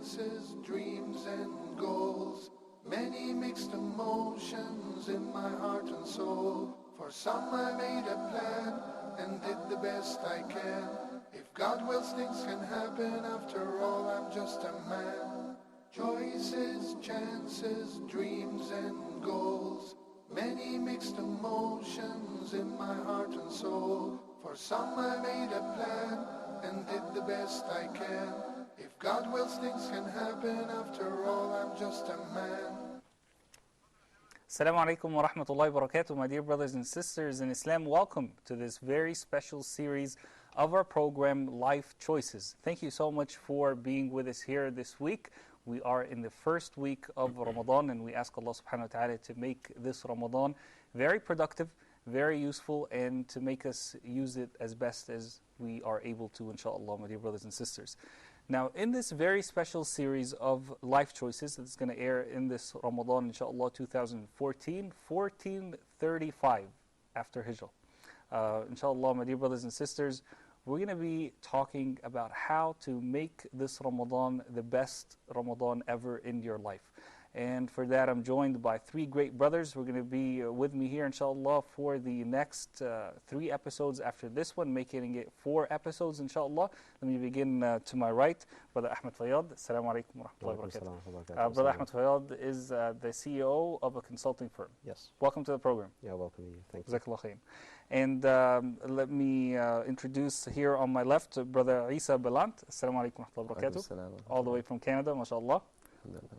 chances, dreams and goals. Many mixed emotions in my heart and soul. For some I made a plan and did the best I can. If God wills, things can happen. After all, I'm just a man. Choices, chances, dreams and goals. Many mixed emotions in my heart and soul. For some I made a plan and did the best I can. If God wills, things can happen. After all, I'm just a man. Assalamu alaikum wa rahmatullahi wa barakatuh, my dear brothers and sisters in Islam. Welcome to this very special series of our program, Life Choices. Thank you so much for being with us here this week. We are in the first week of Ramadan, and we ask Allah subhanahu wa ta'ala to make this Ramadan very productive, very useful, and to make us use it as best as we are able to, inshaAllah, my dear brothers and sisters. Now, in this very special series of life choices that's going to air in this Ramadan, inshaAllah, 2014, 1435 after Hijrah. Inshallah, my dear brothers and sisters, we're going to be talking about how to make this Ramadan the best Ramadan ever in your life. And for that, I'm joined by three great brothers. We're going to be with me here, inshallah, for the next 3 episodes after this one, making it 4 episodes, inshallah. Let me begin to my right, Brother Ahmed Fayyad. Assalamu alaikum wa rahmatullahi wa barakatuh. Brother Ahmed Fayyad is the CEO of a consulting firm. Yes. Welcome to the program. Yeah, welcome you. Thank you. Jazakallah khair. And let me introduce here on my left, Brother Isa Belant. Assalamu alaikum wa rahmatullahi wa barakatuh. All the way from Canada, mashallah.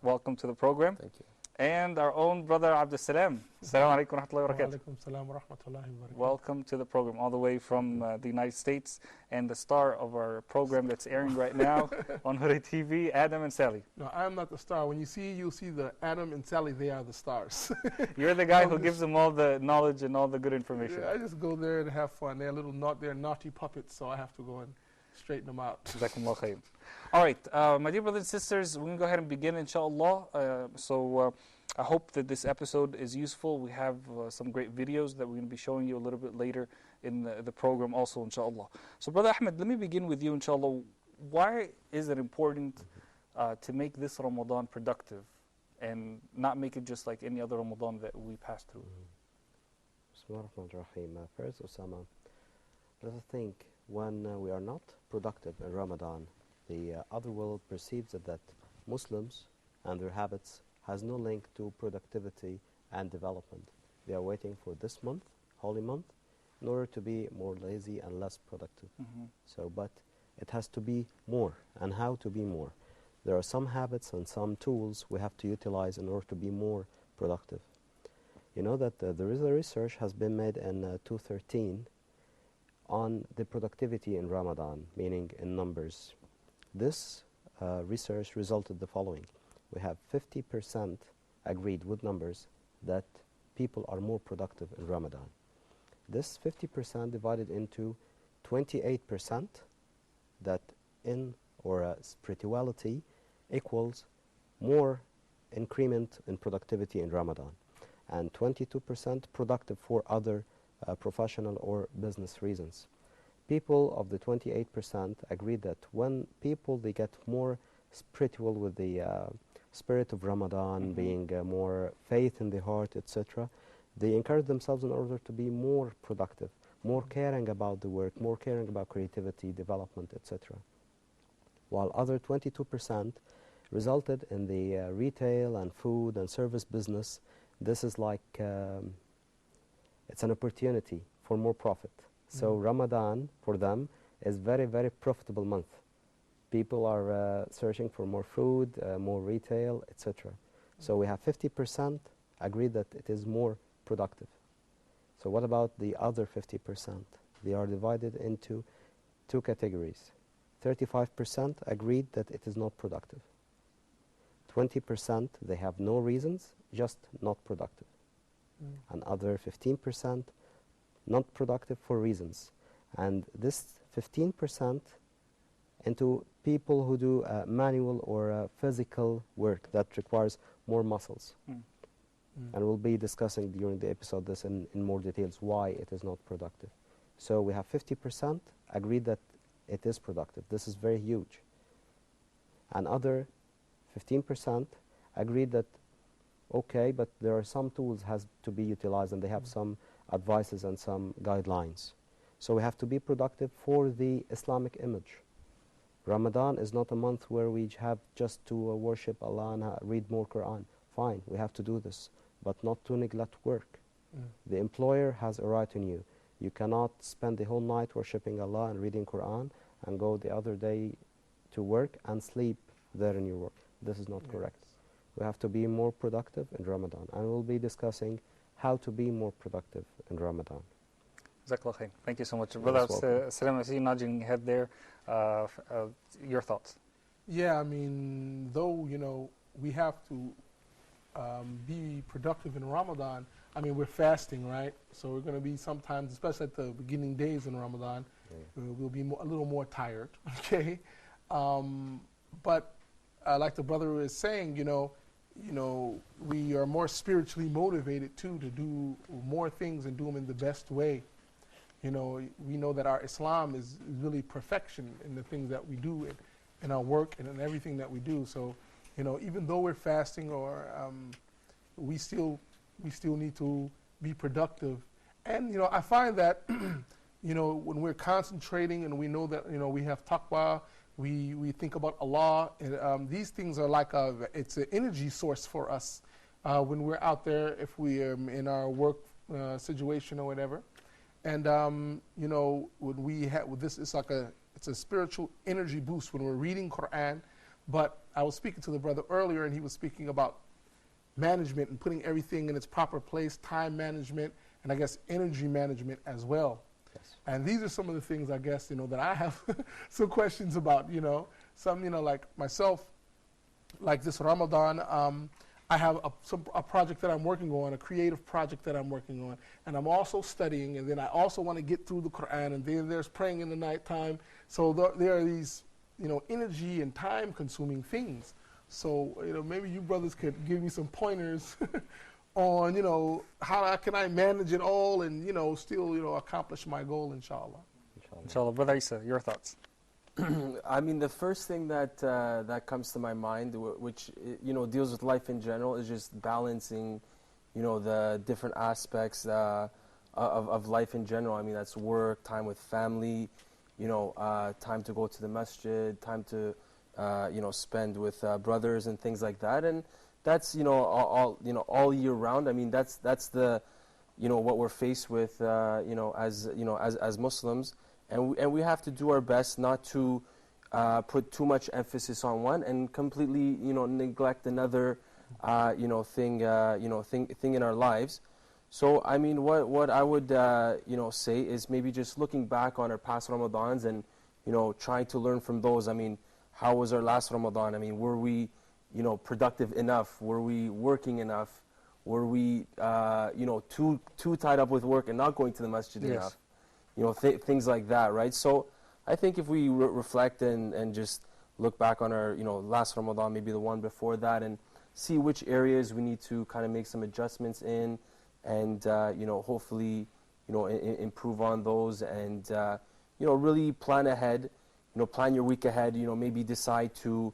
Welcome to the program. Thank you. And our own brother Abdul Salam. Assalamu alaikum wa rahmatullahi wa barakatuh. Wa rahmatullahi wa barakatuh. Welcome to the program, all the way from the United States, and the star of our program that's airing right now on Hurry TV, Adam and Sally. No, I am not the star. When you'll see the Adam and Sally, they are the stars. You're the guy who gives them all the knowledge and all the good information. Yeah, I just go there and have fun. They're they're naughty puppets, so I have to go and straighten them out. Jazakumullah khair. All right, my dear brothers and sisters, we're going to go ahead and begin, inshallah. I hope that this episode is useful. We have some great videos that we're going to be showing you a little bit later in the program also, inshallah. So, Brother Ahmed, let me begin with you, inshallah. Why is it important to make this Ramadan productive and not make it just like any other Ramadan that we pass through? Bismillah ar-Rahman ar-Rahim. First, Osama, let us think, when we are not productive in Ramadan, the other world perceives that Muslims and their habits has no link to productivity and development. They are waiting for this month, holy month, in order to be more lazy and less productive. But it has to be more. And how to be more? There are some habits and some tools we have to utilize in order to be more productive. You know that there is a research has been made in 2013 on the productivity in Ramadan, meaning in numbers. This research resulted the following. We have 50% agreed with numbers that people are more productive in Ramadan. This 50% divided into 28% that spirituality equals more increment in productivity in Ramadan, and 22% productive for other professional or business reasons. People of the 28% agreed that when people they get more spiritual with the spirit of Ramadan, being more faith in the heart, etc., they encourage themselves in order to be more productive, more caring about the work, more caring about creativity, development, etc. While other 22% resulted in the retail and food and service business. This is like it's an opportunity for more profit. So Ramadan for them is very, very profitable month. People are searching for more food, more retail, etc. So we have 50% agreed that it is more productive. So what about the other 50%? They are divided into 2 categories. 35% agreed that it is not productive. 20% they have no reasons, just not productive. And other 15% not productive for reasons. And this 15% into people who do manual or physical work that requires more muscles. And we'll be discussing during the episode this in more details why it is not productive. So we have 50% agreed that it is productive. This is very huge. And other 15% agreed that okay, but there are some tools has to be utilized and they have some advices and some guidelines. So we have to be productive for the Islamic image. Ramadan is not a month where we have just to worship Allah and read more Quran. Fine, we have to do this, but not to neglect work. The employer has a right on you. You cannot spend the whole night worshipping Allah and reading Quran and go the other day to work and sleep there in your work. This is not correct. We have to be more productive in Ramadan, and we'll be discussing how to be more productive in Ramadan. Jazakallah khair. Thank you so much. You're Brother most welcome. Salam, I see you nodding your head there. Your thoughts? Yeah, I mean, though, we have to be productive in Ramadan. I mean, we're fasting, right? So we're going to be sometimes, especially at the beginning days in Ramadan, we'll be a little more tired, okay? But like the brother was saying, we are more spiritually motivated, too, to do more things and do them in the best way. We know that our Islam is really perfection in the things that we do in our work and in everything that we do. So, even though we're fasting or we still need to be productive. And, I find that, when we're concentrating and we know that, we have taqwa, we think about Allah, and these things are like it's an energy source for us when we're out there, if we are in our work situation or whatever. And, when we have this, it's a spiritual energy boost when we're reading Quran. But I was speaking to the brother earlier, and he was speaking about management and putting everything in its proper place, time management, and I guess energy management as well. Yes. And these are some of the things, I guess, that I have some questions about, some, like myself, like this Ramadan, I have a project that I'm working on, a creative project that I'm working on, and I'm also studying, and then I also want to get through the Quran, and then there's praying in the nighttime. So there are these, energy and time-consuming things. So, maybe you brothers could give me some pointers on, how can I manage it all and, still, accomplish my goal, inshallah. Inshallah. Brother Isa, your thoughts? I mean, the first thing that comes to my mind, which deals with life in general, is just balancing, the different aspects of life in general. I mean, that's work, time with family, time to go to the masjid, time to spend with brothers and things like that. And that's all year round. I mean, that's the what we're faced with as Muslims. And we have to do our best not to put too much emphasis on one and completely, neglect another, thing in our lives. So, I mean, what I would, say is maybe just looking back on our past Ramadans and, trying to learn from those. I mean, how was our last Ramadan? I mean, were we, productive enough? Were we working enough? Were we, too tied up with work and not going to the masjid enough? Things like that, right? So I think if we reflect and just look back on our, last Ramadan, maybe the one before that, and see which areas we need to kind of make some adjustments in, and, hopefully, improve on those, and, really plan ahead, plan your week ahead, maybe decide to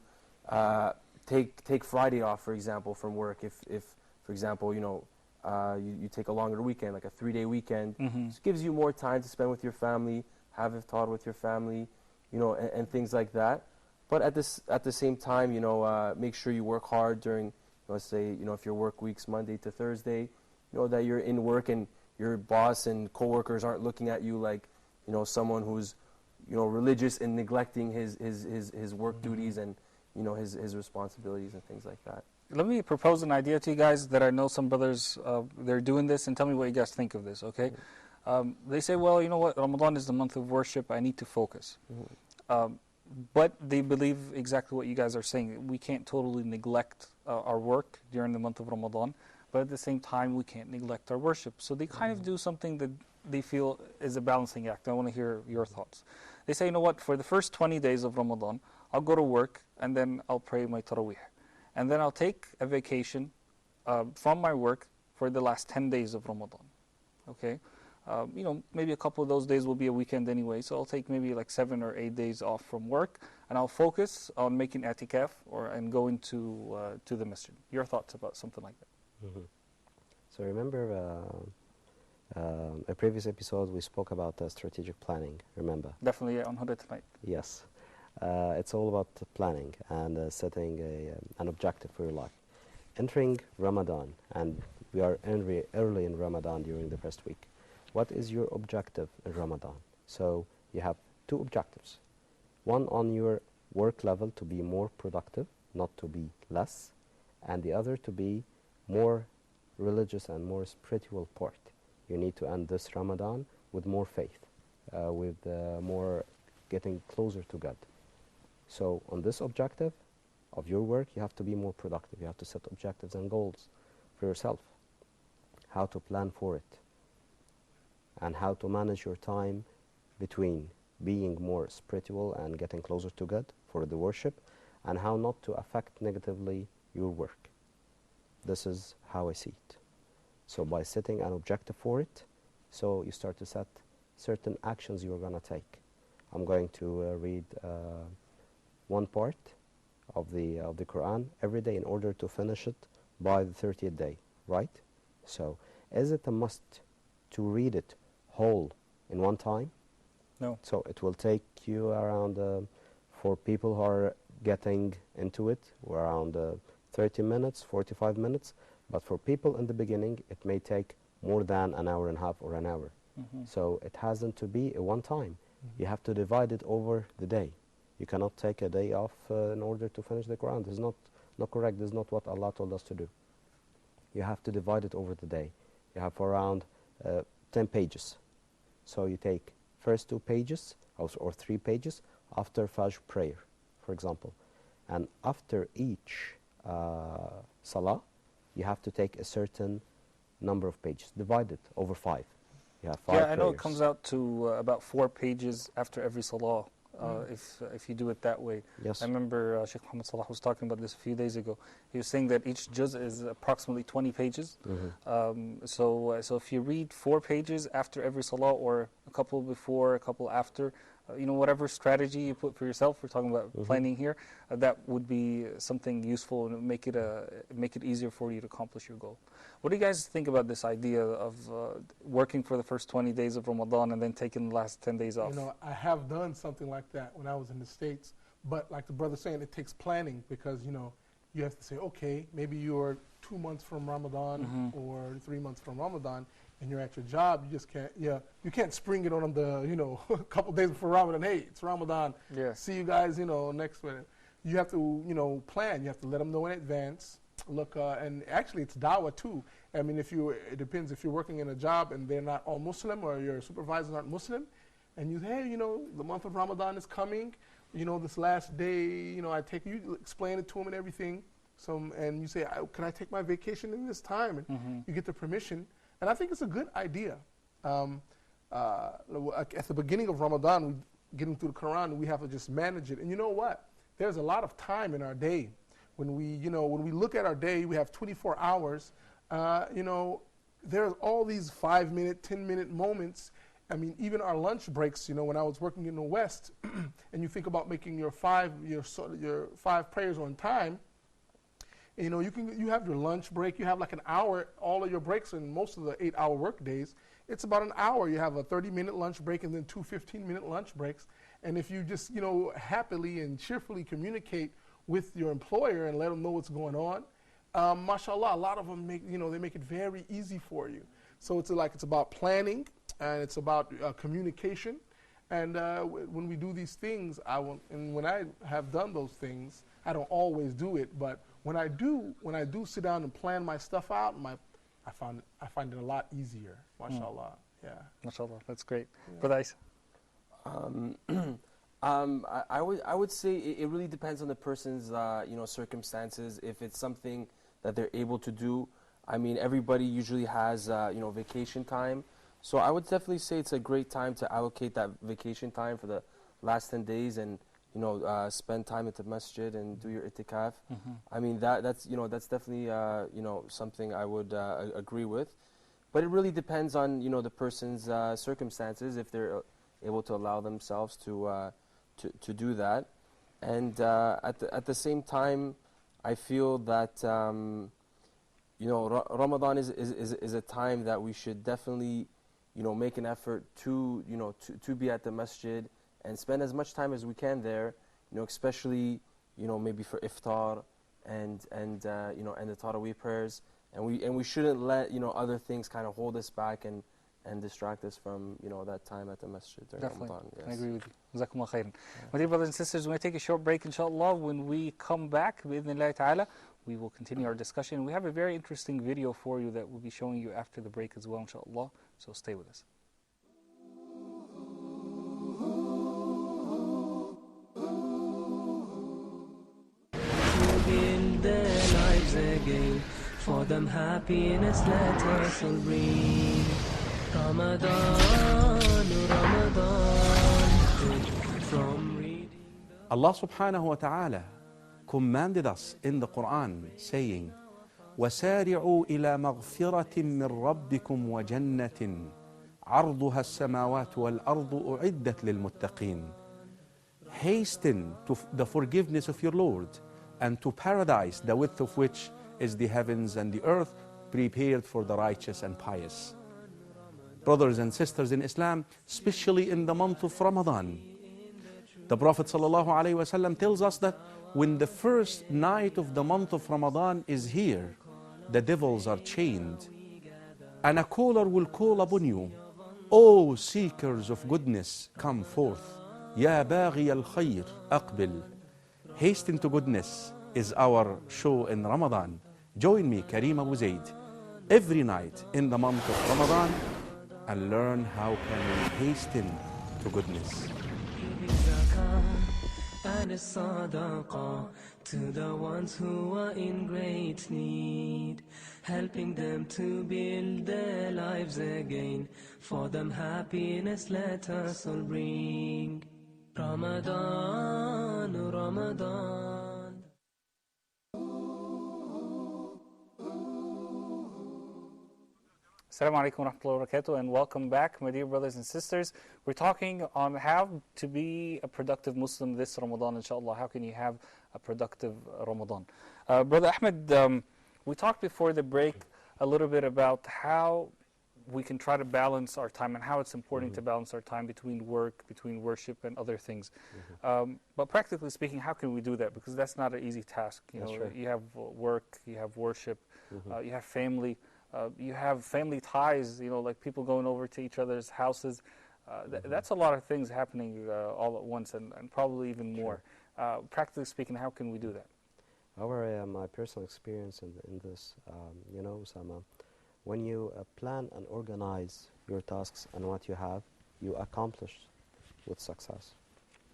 take Friday off, for example, from work. If for example, you take a longer weekend, like a 3-day weekend. It gives you more time to spend with your family, have iftar with your family, and things like that. But at the same time, make sure you work hard during, let's say, if your work week's Monday to Thursday, that you're in work and your boss and coworkers aren't looking at you like, someone who's, religious and neglecting his work duties and, his responsibilities and things like that. Let me propose an idea to you guys that I know some brothers, they're doing this, and tell me what you guys think of this, okay? They say, well, you know what, Ramadan is the month of worship, I need to focus. But they believe exactly what you guys are saying. We can't totally neglect our work during the month of Ramadan, but at the same time, we can't neglect our worship. So they kind of do something that they feel is a balancing act. I want to hear your thoughts. They say, you know what, for the first 20 days of Ramadan, I'll go to work, and then I'll pray my Taraweeh. And then I'll take a vacation from my work for the last 10 days of Ramadan. Okay? maybe a couple of those days will be a weekend anyway, so I'll take maybe like 7 or 8 days off from work, and I'll focus on making i'tikaf and going to the masjid. Your thoughts about something like that? Mhm. So remember a previous episode we spoke about strategic planning, remember? Definitely, yeah, on Huda tonight. Yes. It's all about planning and setting an objective for your life. Entering Ramadan, and we are early in Ramadan during the first week. What is your objective in Ramadan? So you have two objectives. One on your work level, to be more productive, not to be less, and the other to be more religious and more spiritual part. You need to end this Ramadan with more faith, with more getting closer to God. So on this objective of your work, you have to be more productive. You have to set objectives and goals for yourself, how to plan for it, and how to manage your time between being more spiritual and getting closer to God for the worship, and how not to affect negatively your work. This is how I see it. So by setting an objective for it, so you start to set certain actions you're going to take. I'm going to read one part of the Quran every day in order to finish it by the 30th day, right? So is it a must to read it whole in one time? No. So it will take you around, for people who are getting into it, around 30 minutes, 45 minutes. But for people in the beginning, it may take more than an hour and a half or an hour. Mm-hmm. So it hasn't to be a one time. You have to divide it over the day. You cannot take a day off in order to finish the Quran. This is not correct. This is not what Allah told us to do. You have to divide it over the day. You have around 10 pages. So you take first 2 pages or 3 pages after Fajr prayer, for example. And after each Salah, you have to take a certain number of pages. Divide it over 5. You have 5 Yeah, I know it prayers. comes out to about 4 pages after every salah, if you do it that way. Yes. I remember Sheikh Muhammad Salah was talking about this a few days ago. He was saying that each juz is approximately 20 pages. So if you read 4 pages after every salah, or a couple before, a couple after, whatever strategy you put for yourself, we're talking about planning here, that would be something useful and make it easier for you to accomplish your goal. What do you guys think about this idea of working for the first 20 days of Ramadan and then taking the last 10 days off? I have done something like that when I was in the States, but like the brother saying, it takes planning because, you have to say, okay, maybe you're 2 months from Ramadan or 3 months from Ramadan, and you're at your job. You just can't, you can't spring it on the, a couple days before Ramadan. Hey, it's Ramadan. Yeah. See you guys, next minute. You have to, plan. You have to let them know in advance. Look, and actually it's dawah too. I mean, it depends if you're working in a job and they're not all Muslim, or your supervisors aren't Muslim, and hey, the month of Ramadan is coming. This last day, I take you explain it to them and everything. And you say, can I take my vacation in this time? And you get the permission. And I think it's a good idea. At the beginning of Ramadan, getting through the Quran, we have to just manage it. And you know what? There's a lot of time in our day. When we look at our day, we have 24 hours. There's all these 5-minute, 10-minute moments. I mean, even our lunch breaks. When I was working in the West, and you think about making your 5 prayers on time. You have your lunch break. You have like an hour. All of your breaks in most of the 8-hour work days, it's about an hour. You have a 30-minute lunch break and then 2 15-minute lunch breaks. And if you just happily and cheerfully communicate with your employer and let them know what's going on, mashallah, a lot of them they make it very easy for you. So it's about planning, and it's about communication. And when we do these things, and when I have done those things, I don't always do it, but when I do sit down and plan my stuff out, I find it a lot easier. Mashallah. Yeah. MashaAllah, that's great. Brother Isa? I would say it really depends on the person's circumstances. If it's something that they're able to do, I mean, everybody usually has vacation time, so I would definitely say it's a great time to allocate that vacation time for the last 10 days and spend time at the masjid and do your itikaf. I mean, that's definitely something I would agree with. But it really depends on, the person's circumstances, if they're able to allow themselves to do that. And at the same time, I feel that Ramadan is a time that we should definitely make an effort to be at the masjid and spend as much time as we can there, especially maybe for iftar and the Taraweeh prayers, and we shouldn't let other things kind of hold us back and distract us from that time at the masjid during Definitely. Ramadan. Yes. I agree with you. Jazakumullah khairan. My dear brothers and sisters, we're going to take a short break, inshallah. When we come back, bi'idhnillahi ta'ala, we will continue our discussion. We have a very interesting video for you that we'll be showing you after the break as well, inshallah. So stay with us. Build their lives again. For them happiness let us all bring. Ramadan, Ramadan, from reading. Allah subhanahu wa ta'ala commanded us in the Quran saying, وَسَارِعُوا إِلَى مَغْفِرَةٍ مِّن رَبِّكُمْ وَجَنَّةٍ عَرْضُهَا السَّمَاوَاتُ وَالْأَرْضُ أُعِدَّتْ لِلْمُتَّقِينَ. Hasten to the forgiveness of your Lord and to paradise, the width of which is the heavens and the earth, prepared for the righteous and pious. Brothers and sisters in Islam, especially in the month of Ramadan, the Prophet ﷺ tells us that when the first night of the month of Ramadan is here, the devils are chained, and a caller will call upon you, O seekers of goodness, come forth. Ya baghi al-khayr, aqbil. Hasten to goodness is our show in Ramadan. Join me, Kareem Abu Zaid, every night in the month of Ramadan and learn how can we hasten to goodness. And a sadaqah to the ones who are in great need, helping them to build their lives again. For them happiness let us all bring. Ramadan, Ramadan. Assalamu alaikum wa rahmatullahi wa barakatuh, and welcome back, my dear brothers and sisters. We're talking on how to be a productive Muslim this Ramadan, inshallah. How can you have a productive Ramadan? Brother Ahmed, we talked before the break a little bit about how we can try to balance our time and how it's important to balance our time between work, between worship, and other things. But practically speaking, how can we do that? Because that's not an easy task. You have work, you have worship, you have family. You have family ties, like people going over to each other's houses. That's a lot of things happening all at once, and probably even more. Practically speaking, how can we do that? My personal experience in this, Usama, when you plan and organize your tasks and what you have, you accomplish with success.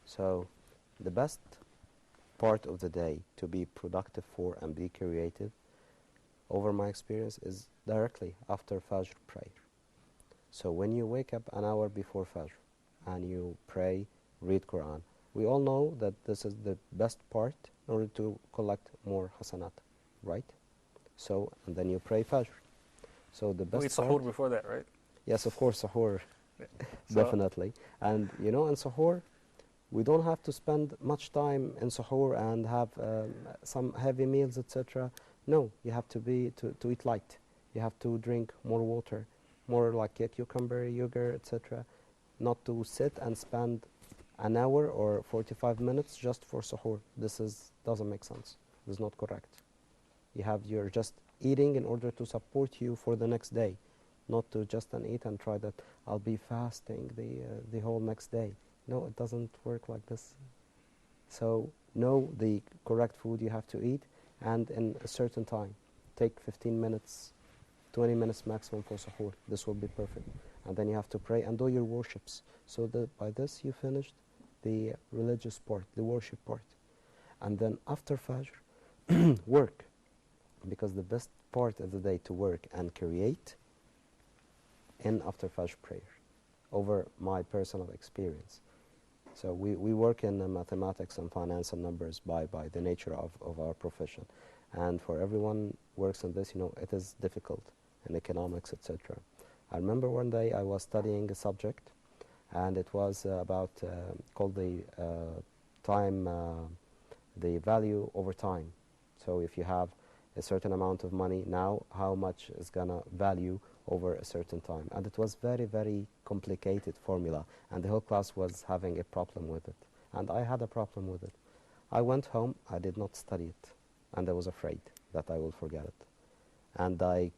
So the best part of the day to be productive for and be creative, over my experience, is directly after Fajr prayer. So when you wake up an hour before Fajr and you pray, read Quran, we all know that this is the best part in order to collect more hasanat, right? So, and then you pray Fajr. So the best Wait, part... sahur before that, right? Yes, of course, sahur, So- definitely. And in sahur, we don't have to spend much time in sahur and have some heavy meals, etc. No, you have to eat light. You have to drink more water, more like a cucumber, yogurt, etc. Not to sit and spend an hour or 45 minutes just for sahur. This doesn't make sense. This is not correct. You're just eating in order to support you for the next day, not to just eat and try that I'll be fasting the whole next day. No, it doesn't work like this. So know the correct food you have to eat, and in a certain time. Take 15 minutes, 20 minutes maximum for sahur. This will be perfect. And then you have to pray and do your worships. So that by this you finished the religious part, the worship part. And then after Fajr, work. Because the best part of the day to work and create in after Fajr prayer, over my personal experience. So we work in mathematics and finance and numbers by the nature of our profession. And for everyone works on this, it is difficult in economics, etc. I remember one day I was studying a subject, and it was about called the time, the value over time. So if you have a certain amount of money now, how much is gonna value over a certain time? And it was very, very complicated formula, and the whole class was having a problem with it. And I had a problem with it. I went home, I did not study it, and I was afraid that I will forget it. And I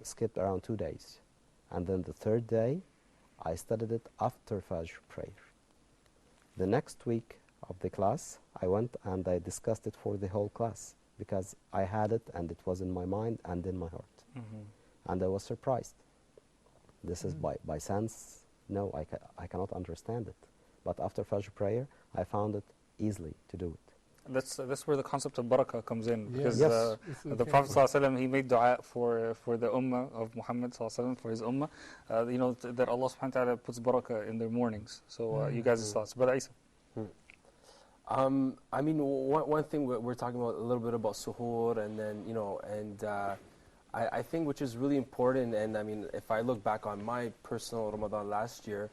skipped around 2 days. And then the third day, I studied it after Fajr prayer. The next week of the class, I went and I discussed it for the whole class, because I had it and it was in my mind and in my heart. And I was surprised. This is by sense, no, I cannot understand it. But after Fajr prayer, I found it easily to do it. That's where the concept of barakah comes in, because Yes. the Prophet ﷺ, he made dua for the ummah of Muhammad ﷺ, for his ummah, that Allah subhanahu wa ta'ala puts barakah in their mornings. So you guys' thoughts. But Isa. I mean, one thing we're talking about a little bit about suhoor, and then I think which is really important, and I mean, if I look back on my personal Ramadan last year,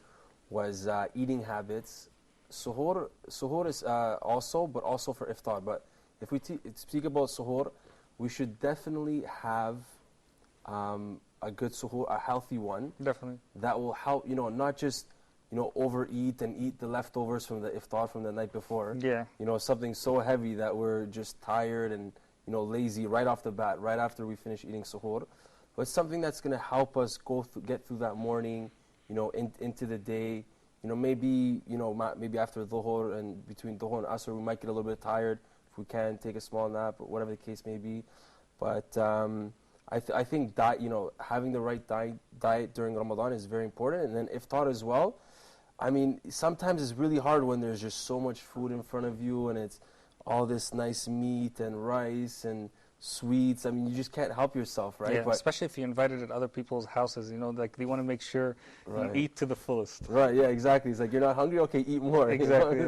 was eating habits. Suhoor is also, but also for iftar. But if we speak about suhoor, we should definitely have a good suhoor, a healthy one. Definitely. That will help, not just, overeat and eat the leftovers from the iftar from the night before. Yeah. Something so heavy that we're just tired and, lazy right off the bat, right after we finish eating suhoor. But something that's going to help us get through that morning, into the day. Maybe after dhuhr and between dhuhr and asr, we might get a little bit tired. If we can, take a small nap, or whatever the case may be. But I think that, having the right diet during Ramadan is very important. And then iftar as well. I mean, sometimes it's really hard when there's just so much food in front of you, and it's all this nice meat and rice and sweets. I mean, you just can't help yourself, right? Yeah, But especially if you're invited at other people's houses, like they want to make sure you eat to the fullest. Right, yeah, exactly. It's like, you're not hungry? Okay, eat more. Exactly.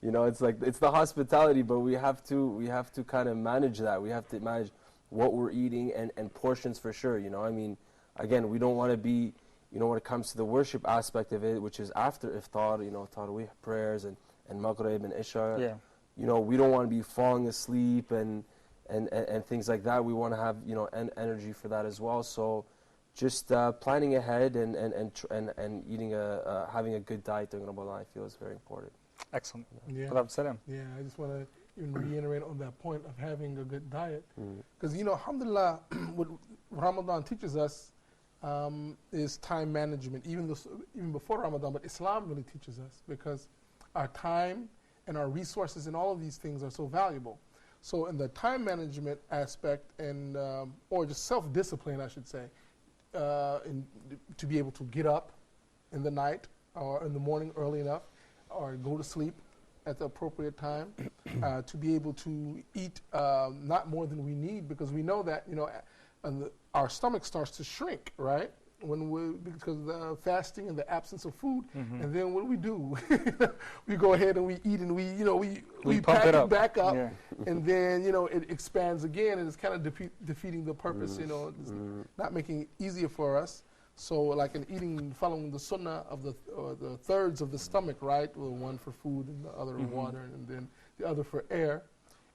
It's like, it's the hospitality, but we have to kind of manage that. We have to manage what we're eating and portions for sure, I mean, again, we don't want to be, when it comes to the worship aspect of it, which is after iftar, Taraweeh prayers and Maghrib and Isha. Yeah. We don't want to be falling asleep and things like that. We want to have energy for that as well. So just planning ahead and eating having a good diet during Ramadan, I feel is very important. Excellent. Yeah. Salam. Yeah, I just want to even reiterate on that point of having a good diet, because alhamdulillah, what Ramadan teaches us is time management. Even before Ramadan, but Islam really teaches us, because our time and our resources and all of these things are so valuable. So in the time management aspect, and or just self-discipline, I should say, to be able to get up in the night or in the morning early enough, or go to sleep at the appropriate time, to be able to eat not more than we need, because we know that our stomach starts to shrink, right? Because of the fasting and the absence of food, and then what do? We go ahead and we eat, and we pump pack it it up. back up, Yeah. and then it expands again, and it's kind of defeating the purpose. It's not making it easier for us. So, like in eating, following the sunnah of the thirds of the stomach, right? Well, one for food, and the other water, and then the other for air.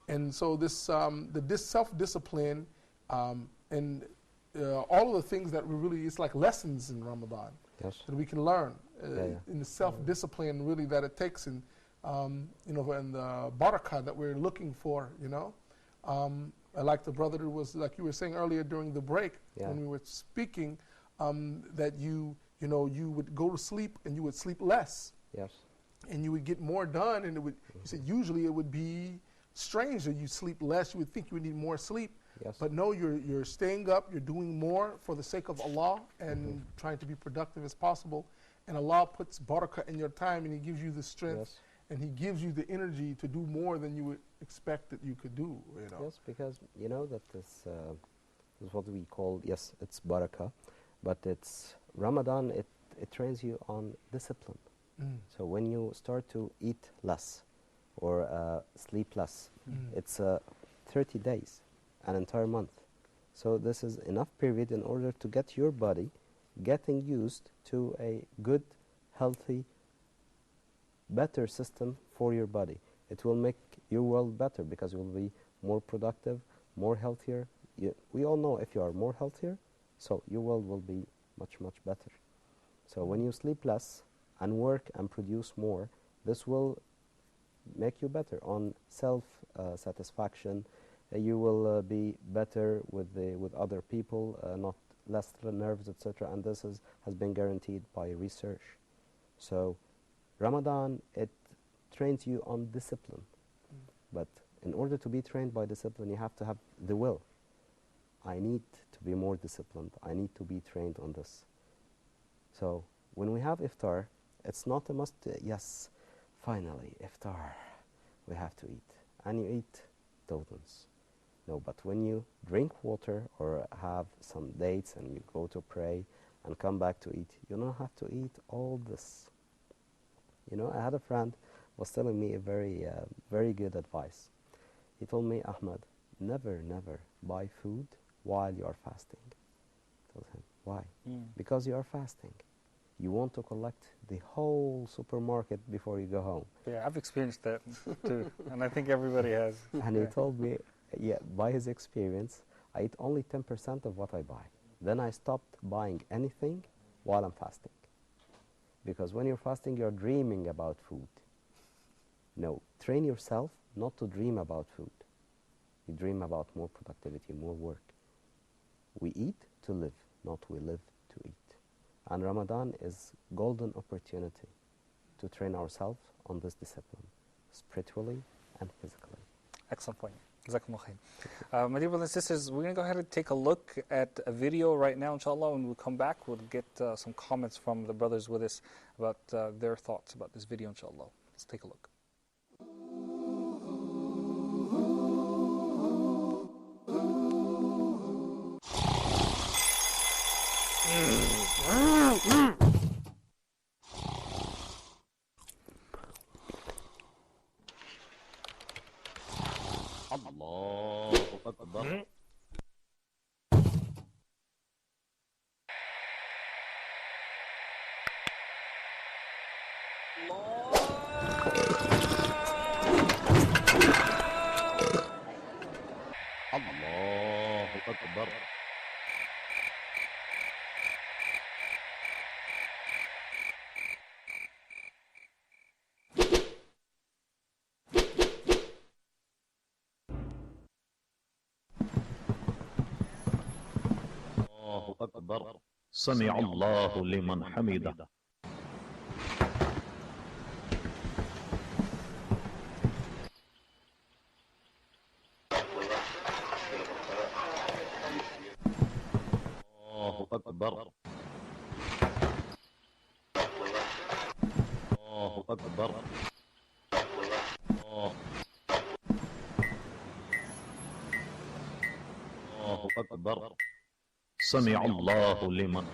And so this self-discipline and all of the things that it's like lessons in Ramadan, Yes. that we can learn Yeah. in the self-discipline really that it takes, and and the barakah that we're looking for. I like the brother who was, like you were saying earlier during the break, Yeah. when we were speaking, that you would go to sleep and you would sleep less, Yes. and you would get more done, and you said usually it would be strange that you sleep less. You would think you would need more sleep. Yes. But no, you're staying up, you're doing more for the sake of Allah, and trying to be productive as possible. And Allah puts barakah in your time, and He gives you the strength, Yes. and He gives you the energy to do more than you would expect that you could do. Yes, because that this is what we call, yes, it's barakah, but it's Ramadan, it trains you on discipline. So when you start to eat less or sleep less, it's 30 days, an entire month. So this is enough period in order to get your body getting used to a good, healthy, better system for your body. It will make your world better because you will be more productive, more healthier. We all know if you are more healthier, so your world will be much, much better. So when you sleep less and work and produce more, this will make you better on self-satisfaction. You will be better with other people, not less nerves, etc. And this has been guaranteed by research. So Ramadan, it trains you on discipline. But in order to be trained by discipline, you have to have the will. I need to be more disciplined. I need to be trained on this. So when we have iftar, it's not a must, yes, finally, iftar, we have to eat. And you eat dodons. No, but when you drink water or have some dates and you go to pray and come back to eat, you don't have to eat all this. You know, I had a friend was telling me a very good advice. He told me, Ahmed, never buy food while you are fasting. I told him, why? Because you are fasting. You want to collect the whole supermarket before you go home. Yeah, I've experienced that too, and I think everybody has. And he told me, yeah, by his experience, I eat only 10% of what I buy. Then I stopped buying anything while I'm fasting. Because when you're fasting, you're dreaming about food. No, train yourself not to dream about food. You dream about more productivity, more work. We eat to live, not we live to eat. And Ramadan is golden opportunity to train ourselves on this discipline, spiritually and physically. Excellent point. Jazakumullah khair. My dear brothers and sisters, we're going to go ahead and take a look at a video right now, inshallah. When we come back, we'll get some comments from the brothers with us about their thoughts about this video, inshallah. Let's take a look. الله أكبر الله أكبر الله أكبر سمع الله لمن حمده الله أكبر الله أكبر الله أكبر سمع الله لمن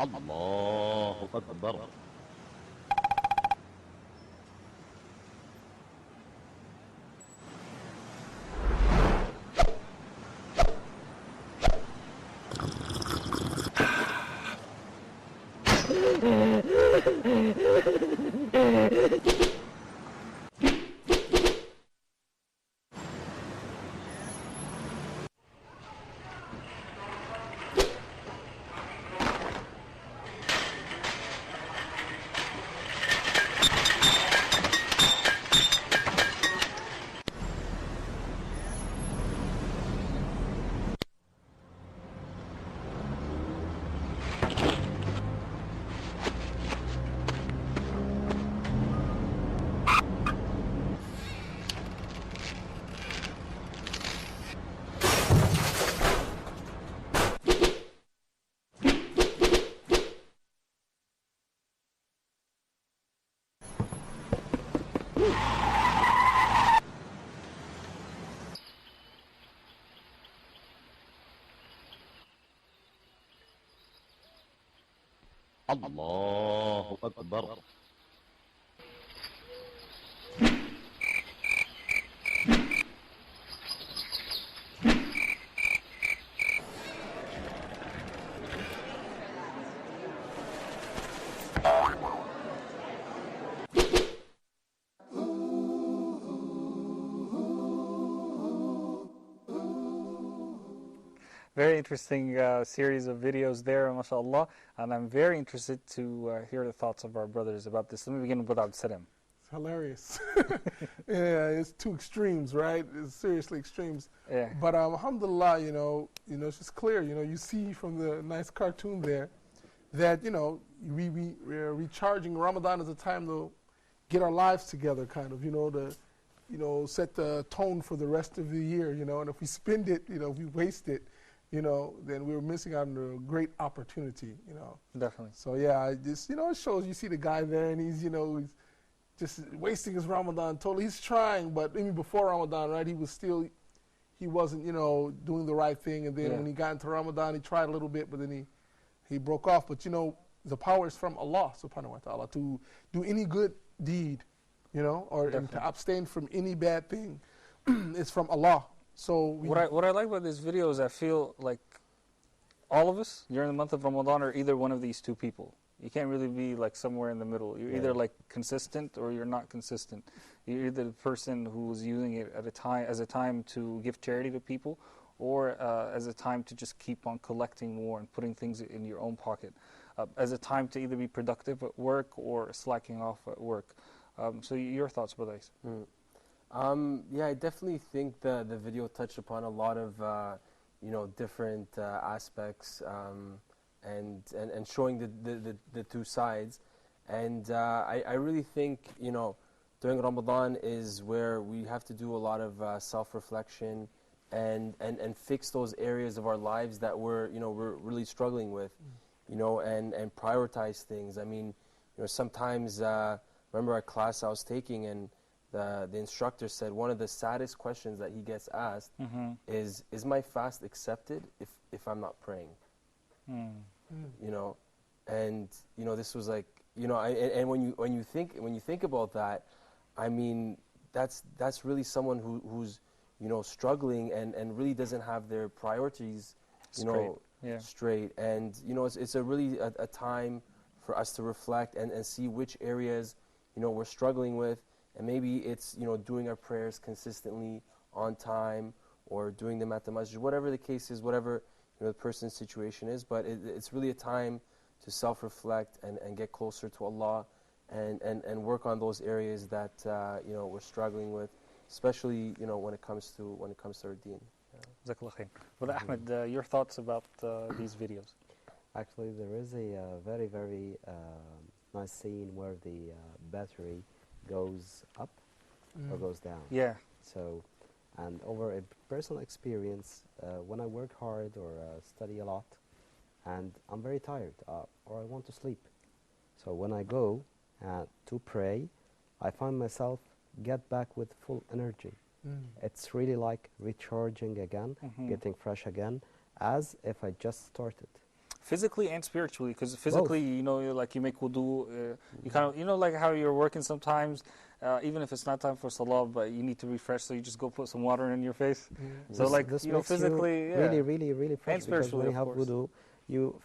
الله أكبر الله أكبر. Very interesting series of videos there, mashallah. And I'm very interested to hear the thoughts of our brothers about this. Let me begin with Abd Salam. It's hilarious. Yeah, it's two extremes, right? It's seriously extremes. Yeah. But alhamdulillah, it's just clear. You see from the nice cartoon there that recharging Ramadan is a time to get our lives together, kind of. To set the tone for the rest of the year. And if we spend it, if we waste it, then we're missing out on a great opportunity. Definitely. So yeah, it shows. You see the guy there, and he's just wasting his Ramadan totally. He's trying, but even before Ramadan, right, he wasn't, doing the right thing. And then when he got into Ramadan, he tried a little bit, but then he broke off. But the power is from Allah subhanahu wa ta'ala to do any good deed, and to abstain from any bad thing. It's from Allah. So what I like about this video is I feel like all of us during the month of Ramadan are either one of these two people. You can't really be like somewhere in the middle. You're either like consistent or you're not consistent. You're either the person who's using it as a time to give charity to people, or as a time to just keep on collecting more and putting things in your own pocket, as a time to either be productive at work or slacking off at work. So your thoughts, brothers? Yeah, I definitely think the video touched upon a lot of different aspects and showing the two sides, and I really think during Ramadan is where we have to do a lot of self-reflection and fix those areas of our lives that we're really struggling with, and prioritize things. I mean, sometimes remember a class I was taking, and the instructor said one of the saddest questions that he gets asked is my fast accepted if I'm not praying? And this was like, and when you think about that, I mean, that's really someone who's struggling and really doesn't have their priorities straight. And it's a really a time for us to reflect and see which areas we're struggling with. And maybe it's, doing our prayers consistently on time, or doing them at the masjid, whatever the case is, whatever the person's situation is. But it's really a time to self-reflect and get closer to Allah and work on those areas that we're struggling with, especially when it comes to our deen. Jazakallah khair. Brother Ahmed, your thoughts about these videos? Actually, there is a very, very nice scene where the battery goes up or goes down. Yeah. So, and over a personal experience, when I work hard or study a lot, and I'm very tired or I want to sleep, so when I go to pray, I find myself get back with full energy. It's really like recharging again, getting fresh again, as if I just started. Physically and spiritually, because physically, Both. like you make wudu, you kind of, like how you're working sometimes, even if it's not time for salah, but you need to refresh, so you just go put some water in your face. So like, this physically, you really, really, really fresh. And spiritually, because when you have wudu, you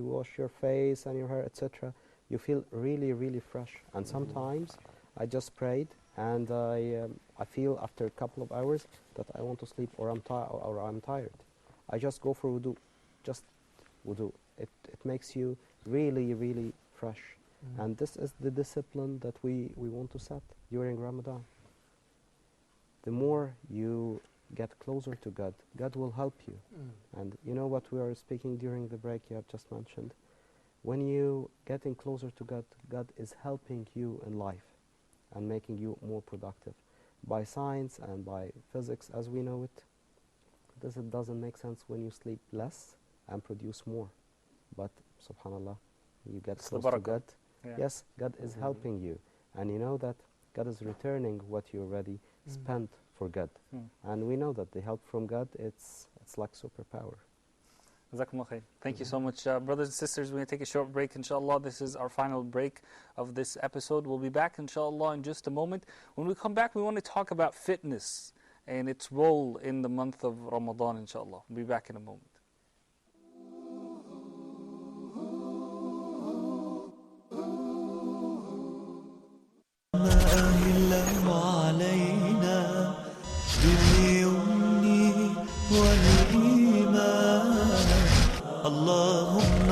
wash your face and your hair, etc. You feel really, really fresh. And sometimes I just prayed, and I feel after a couple of hours that I want to sleep or I'm tired. I just go for wudu, just wudu. It makes you really, really fresh. And this is the discipline that we want to set during Ramadan. The more you get closer to God, God will help you. And you know what we are speaking during the break you have just mentioned? When you getting closer to God, God is helping you in life and making you more productive. By science and by physics as we know it, it doesn't make sense when you sleep less and produce more. But subhanallah, you get close to God. Yeah. Yes, God is helping you. And you know that God is returning what you already spent for good. And we know that the help from God, it's like superpower. Jazakumullah khair. Thank you so much. Brothers and sisters, we're going to take a short break, inshallah. This is our final break of this episode. We'll be back, inshallah, in just a moment. When we come back, we want to talk about fitness and its role in the month of Ramadan, inshallah. We'll be back in a moment. اللهم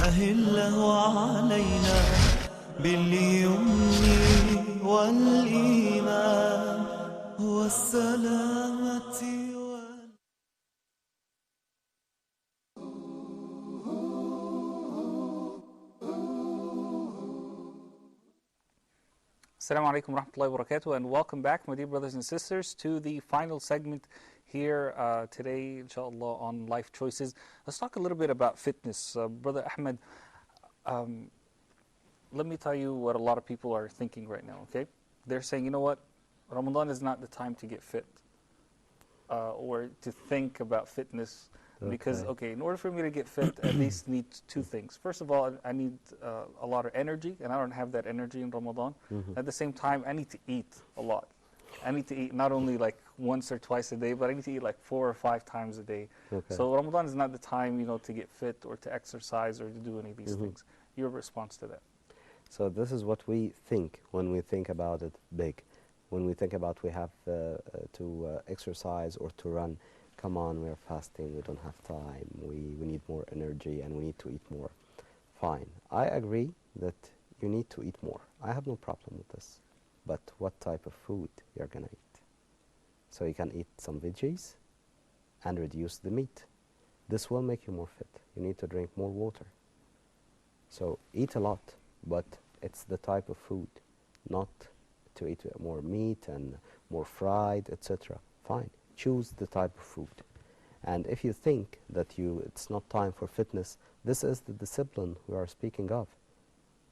أهله علينا باليمن والإيمان والسلامة Assalamu alaikum wa rahmatullahi wa barakatuh, and welcome back, my dear brothers and sisters, to the final segment here today, inshallah, on Life Choices. Let's talk a little bit about fitness. Brother Ahmed, let me tell you what a lot of people are thinking right now, okay? They're saying, you know what, Ramadan is not the time to get fit or to think about fitness. Because, okay, in order for me to get fit, I at least need two things. First of all, I need a lot of energy, and I don't have that energy in Ramadan. At the same time, I need to eat a lot. I need to eat not only like once or twice a day, but I need to eat like 4 or 5 times a day. So Ramadan is not the time, you know, to get fit or to exercise or to do any of these things. Your response to that? So this is what we think when we think about it big. When we think about we have to exercise or to run, come on, we're fasting, we don't have time, we need more energy and we need to eat more. Fine, I agree that you need to eat more. I have no problem with this. But what type of food you're going to eat? So you can eat some veggies and reduce the meat. This will make you more fit. You need to drink more water. So eat a lot, but it's the type of food, not to eat more meat and more fried, etc. Fine. Choose the type of food. And if you think that it's not time for fitness, this is the discipline we are speaking of.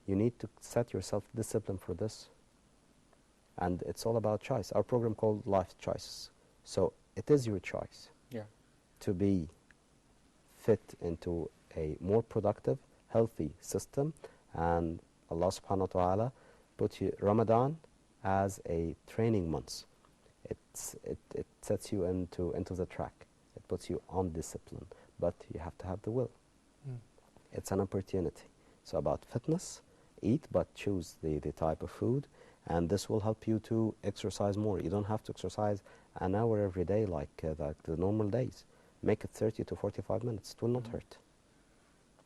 You need to set yourself discipline for this. And it's all about choice. Our program called Life Choices. So it is your choice to be fit into a more productive, healthy system. And Allah subhanahu wa ta'ala put Ramadan as a training month. It sets you into the track. It puts you on discipline, but you have to have the will. It's an opportunity. So about fitness, eat, but choose the type of food, and this will help you to exercise more. You don't have to exercise an hour every day like the normal days. Make it 30 to 45 minutes. It will not hurt.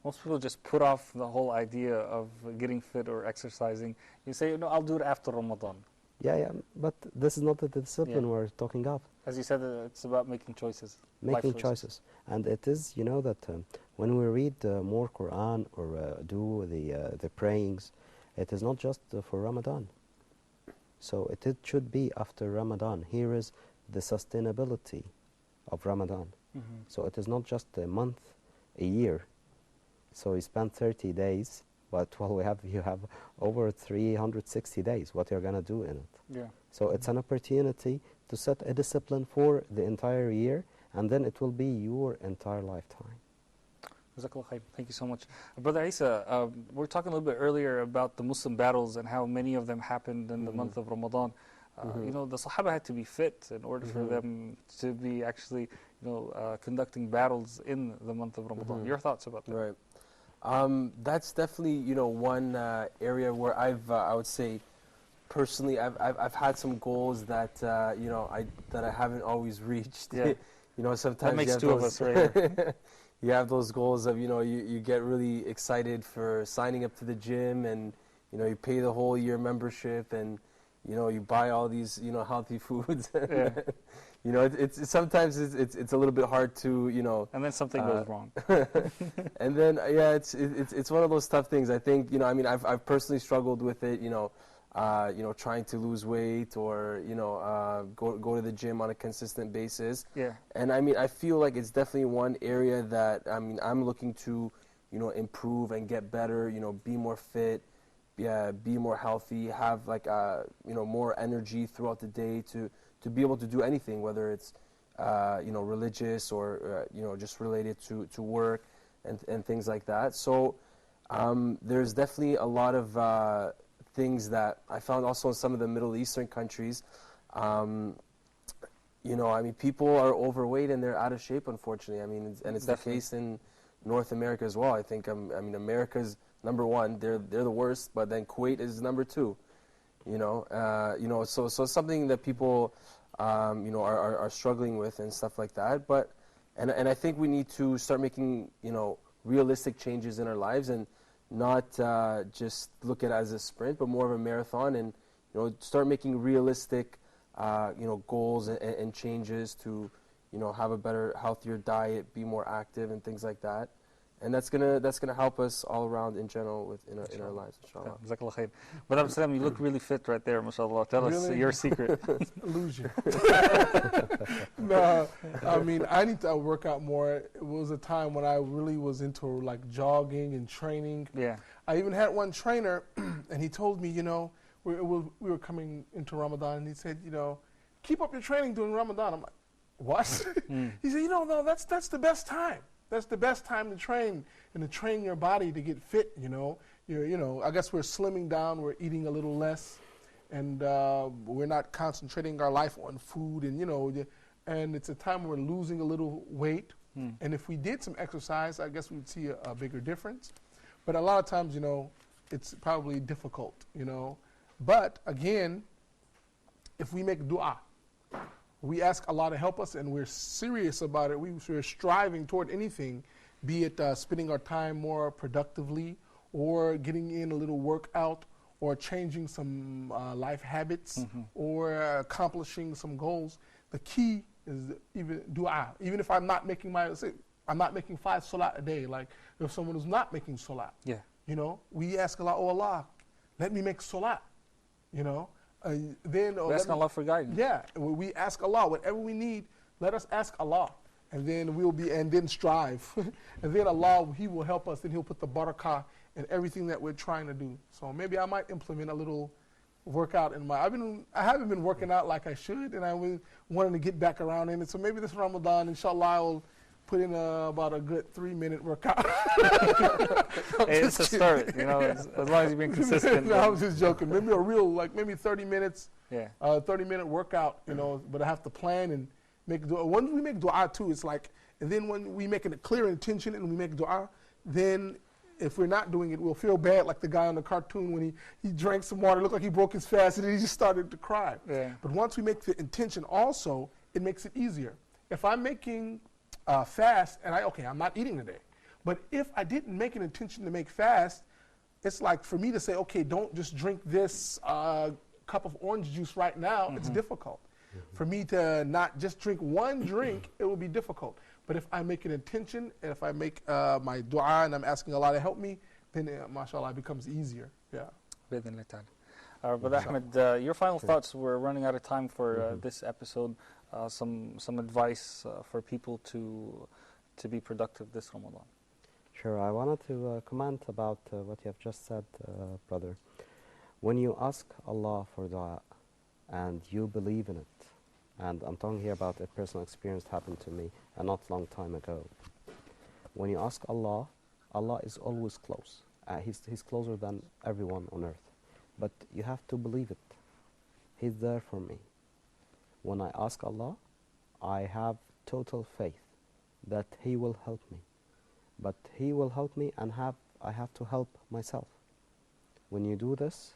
Most people just put off the whole idea of getting fit or exercising. You say, no, I'll do it after Ramadan. Yeah, but this is not the discipline we're talking of. As you said, it's about making choices. Making choices. And it is, you know, that when we read more Quran or do the prayings, it is not just for Ramadan. So it should be after Ramadan. Here is the sustainability of Ramadan. So it is not just a month, a year. So you spend 30 days, but you have over 360 days. What you're going to do in it? So it's an opportunity to set a discipline for the entire year, and then it will be your entire lifetime. Thank you so much. Brother Isa, we were talking a little bit earlier about the Muslim battles and how many of them happened in the month of Ramadan. You know, the Sahaba had to be fit in order for them to be actually, conducting battles in the month of Ramadan. Your thoughts about that? Right. That's definitely, one area where I would say, personally, I've had some goals that that I haven't always reached. Sometimes that makes two of us, right? You have those goals of you get really excited for signing up to the gym, and you pay the whole year membership, and you buy all these healthy foods. It's sometimes it's a little bit hard to and then something goes wrong. And then it's one of those tough things. I think I've personally struggled with it. Trying to lose weight or go to the gym on a consistent basis. And I feel like it's definitely one area that I'm looking to improve and get better. Be more fit. be more healthy, have like more energy throughout the day to be able to do anything, whether it's religious or just related to work and things like that. So there's definitely a lot of things that I found also in some of the Middle Eastern countries. People are overweight and they're out of shape, unfortunately. It's the Definitely. case in North America as well. I think America's number one. They're the worst, but then Kuwait is number two. So something that people are struggling with and stuff like that. But and I think we need to start making realistic changes in our lives and not just look at it as a sprint, but more of a marathon, and start making realistic goals and changes to have a better, healthier diet, be more active, and things like that. And that's gonna help us all around in general in our lives, inshallah. Jazakallah khair. But Abu Salam, you look really fit right there, mashallah. Tell us Really? your secret. Illusion. No, I need to work out more. It was a time when I really was into like jogging and training. Yeah. I even had one trainer, and he told me, we were coming into Ramadan, and he said, keep up your training during Ramadan. I'm like, what? He said, no, that's the best time. That's the best time to train and to train your body to get fit. I guess we're slimming down, we're eating a little less, and we're not concentrating our life on food, and it's a time we're losing a little weight. And if we did some exercise, I guess we'd see a bigger difference. But a lot of times, it's probably difficult, But again, if we make dua, we ask Allah to help us, and we're serious about it. We're striving toward anything, be it spending our time more productively, or getting in a little workout, or changing some life habits, or accomplishing some goals. The key is even dua. Even if I'm not making I'm not making 5 salat a day. Like if someone is not making salat, we ask Allah, oh Allah, let me make salat. Then We ask Allah for guidance. Yeah, we ask Allah whatever we need. Let us ask Allah, and then strive, and then Allah, He will help us. Then He'll put the barakah in everything that we're trying to do. So maybe I might implement a little workout in I haven't been working out like I should, and I was wanting to get back around in it. So maybe this Ramadan, inshallah, I'll put in about a good 3-minute workout. Hey, it's a start, as long as you've been consistent. No, I was just joking. Maybe a real, maybe 30 minutes, Yeah. 30-minute workout, but I have to plan and make dua. Once we make dua too, it's like, and then when we make a clear intention and we make dua, then if we're not doing it, we'll feel bad like the guy on the cartoon when he drank some water, looked like he broke his fast, and then he just started to cry. Yeah. But once we make the intention also, it makes it easier. If I'm making fast, and I'm not eating today. But if I didn't make an intention to make fast, it's like for me to say, okay, don't just drink this cup of orange juice right now. It's difficult. For me to not just drink one drink, it will be difficult. But if I make an intention, and if I make my dua and I'm asking Allah to help me, then mashallah, it becomes easier. Yeah. Bidnillah ta'ala. Brother Ahmed, your final thoughts. We're running out of time for this episode. Some advice for people to be productive this Ramadan. Sure, I wanted to comment about what you have just said, brother. When you ask Allah for dua and you believe in it, and I'm talking here about a personal experience that happened to me a not long time ago. When you ask Allah, Allah is always close. He's closer than everyone on earth. But you have to believe it. He's there for me. When I ask Allah, I have total faith that He will help me. But He will help me, and I have to help myself. When you do this,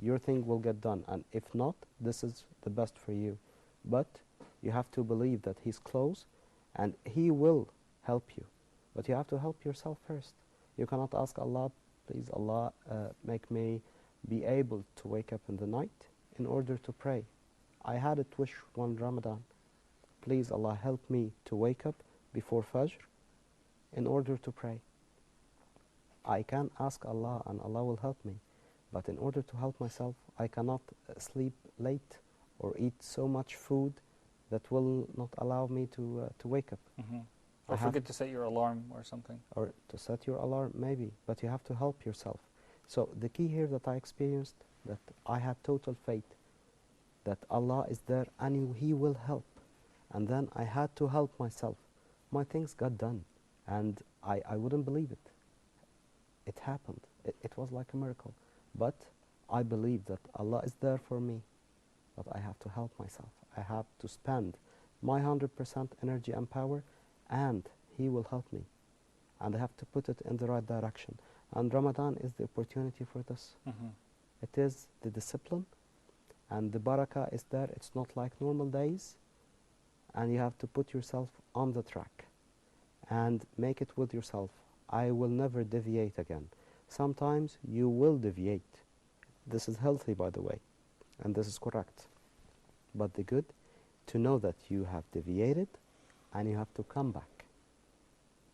your thing will get done. And if not, this is the best for you. But you have to believe that He's close, and He will help you. But you have to help yourself first. You cannot ask Allah, please Allah, make me be able to wake up in the night in order to pray. I had a wish one Ramadan. Please Allah, help me to wake up before Fajr in order to pray. I can ask Allah and Allah will help me. But in order to help myself, I cannot sleep late or eat so much food that will not allow me to wake up. Or forget to set your alarm or something. Or to set your alarm, maybe. But you have to help yourself. So the key here that I experienced, that I had total faith that Allah is there and He will help. And then I had to help myself. My things got done. And I wouldn't believe it. It happened. It was like a miracle. But I believe that Allah is there for me. But I have to help myself. I have to spend my 100% energy and power, and He will help me. And I have to put it in the right direction. And Ramadan is the opportunity for this. It is the discipline, and the barakah is there. It's not like normal days. And you have to put yourself on the track and make it with yourself. I will never deviate again. Sometimes you will deviate. This is healthy, by the way, and this is correct. But the good, to know that you have deviated and you have to come back.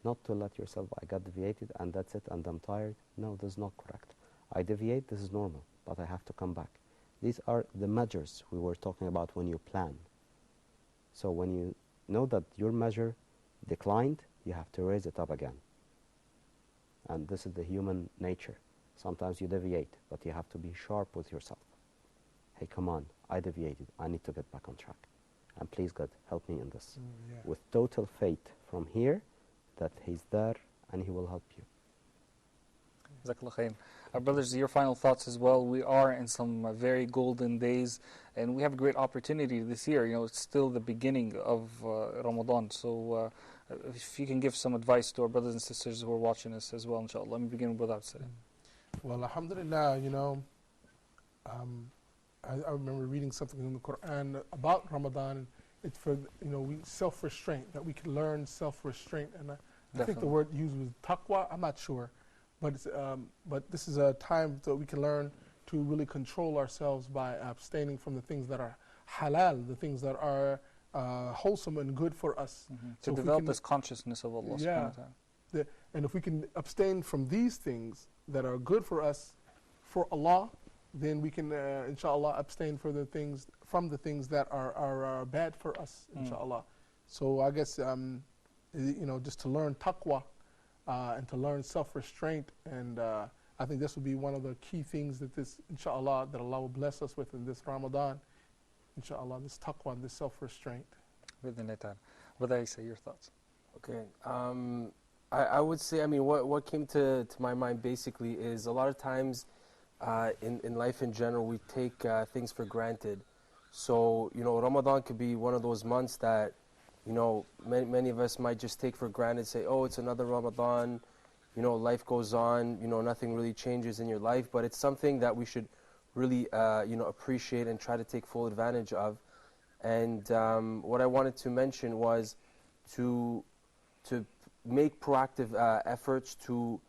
Not to let yourself, I got deviated and that's it and I'm tired. No, this is not correct. I deviate, this is normal, but I have to come back. These are the measures we were talking about when you plan. So when you know that your measure declined, you have to raise it up again. And this is the human nature. Sometimes you deviate, but you have to be sharp with yourself. Hey, come on, I deviated. I need to get back on track. And please, God, help me in this. With total faith from here that He's there and He will help you. Jazakallah khair. Our brothers, your final thoughts as well. We are in some very golden days, and we have a great opportunity this year. You know, it's still the beginning of Ramadan. So if you can give some advice to our brothers and sisters who are watching us as well, inshallah. Let me begin with Abd Salam. Well, alhamdulillah, you know, I remember reading something in the Quran about Ramadan. It's for, you know, self-restraint, that we can learn self-restraint. And I think the word used was taqwa. I'm not sure. But this is a time that we can learn to really control ourselves by abstaining from the things that are halal, the things that are wholesome and good for us. So to develop this consciousness of Allah subhanahu wa ta'ala. And if we can abstain from these things that are good for us, for Allah, then we can, inshallah, abstain from the things that are bad for us, inshallah. So I guess, you know, just to learn taqwa, and to learn self-restraint, and I think this will be one of the key things that this, inshallah, that Allah will bless us with in this Ramadan, inshallah, this taqwa and this self-restraint. Brother Isa, your thoughts? Okay, I would say, I mean, what came to my mind basically is a lot of times in life in general, we take things for granted. So, you know, Ramadan could be one of those months that, you know, many of us might just take for granted, say, oh, it's another Ramadan, you know, life goes on, you know, nothing really changes in your life, but it's something that we should really, you know, appreciate and try to take full advantage of. And what I wanted to mention was to make proactive efforts to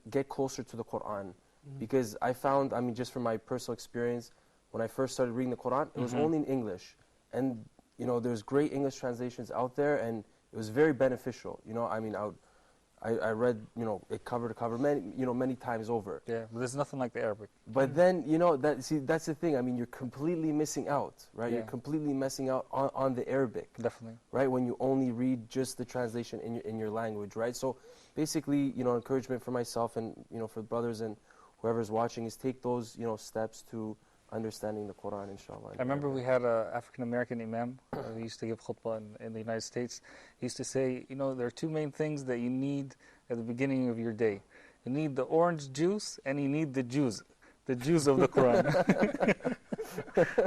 get closer to the Quran. Because I found, I mean, just from my personal experience, when I first started reading the Quran, it was only in English. And you know, there's great English translations out there, and it was very beneficial. You know, I mean, I read, you know, it cover to cover many times over. Yeah, but there's nothing like the Arabic. But then, you know, that's the thing. I mean, you're completely missing out, right? Yeah. You're completely missing out on the Arabic. Definitely. Right, when you only read just the translation in your language, right? So basically, you know, encouragement for myself and, you know, for brothers and whoever's watching is take those, you know, steps to understanding the Quran, inshallah. I remember we had an African-American imam who used to give khutbah in the United States. He used to say, you know, there are two main things that you need at the beginning of your day. You need the orange juice and you need the juice of the Quran.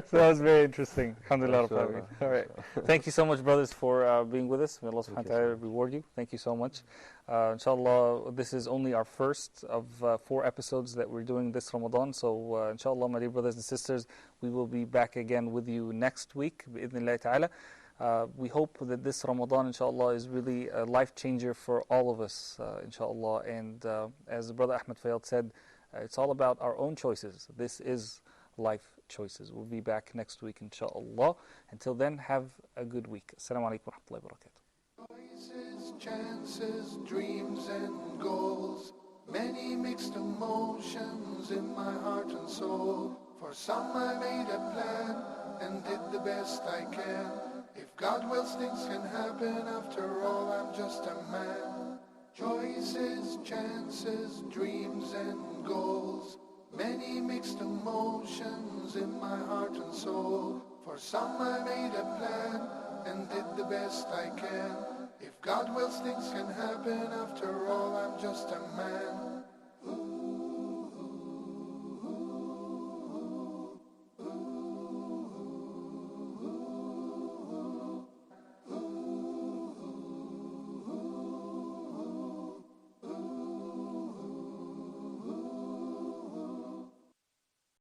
So that was very interesting. Alhamdulillah. All right. Thank you so much, brothers, for being with us. May Allah subhanahu wa ta'ala reward you. Thank you so much. Inshallah, this is only our first of 4 episodes that we're doing this Ramadan. So, inshallah, my dear brothers and sisters, we will be back again with you next week, bi'idhnillahi ta'ala. We hope that this Ramadan, inshallah, is really a life changer for all of us, inshallah. And as Brother Ahmed Fayad said, it's all about our own choices. This is life choices. We'll be back next week, inshallah. Until then, have a good week. Assalamu alaikum wa rahmatullahi wa barakatuh. Choices, chances, dreams and goals. Many mixed emotions in my heart and soul. For some I made a plan and did the best I can. If God wills, things can happen. After all, I'm just a man. Choices, chances, dreams and goals. Many mixed emotions in my heart and soul. For some I made a plan and did the best I can. If God wills, things can happen. After all, I'm just a man.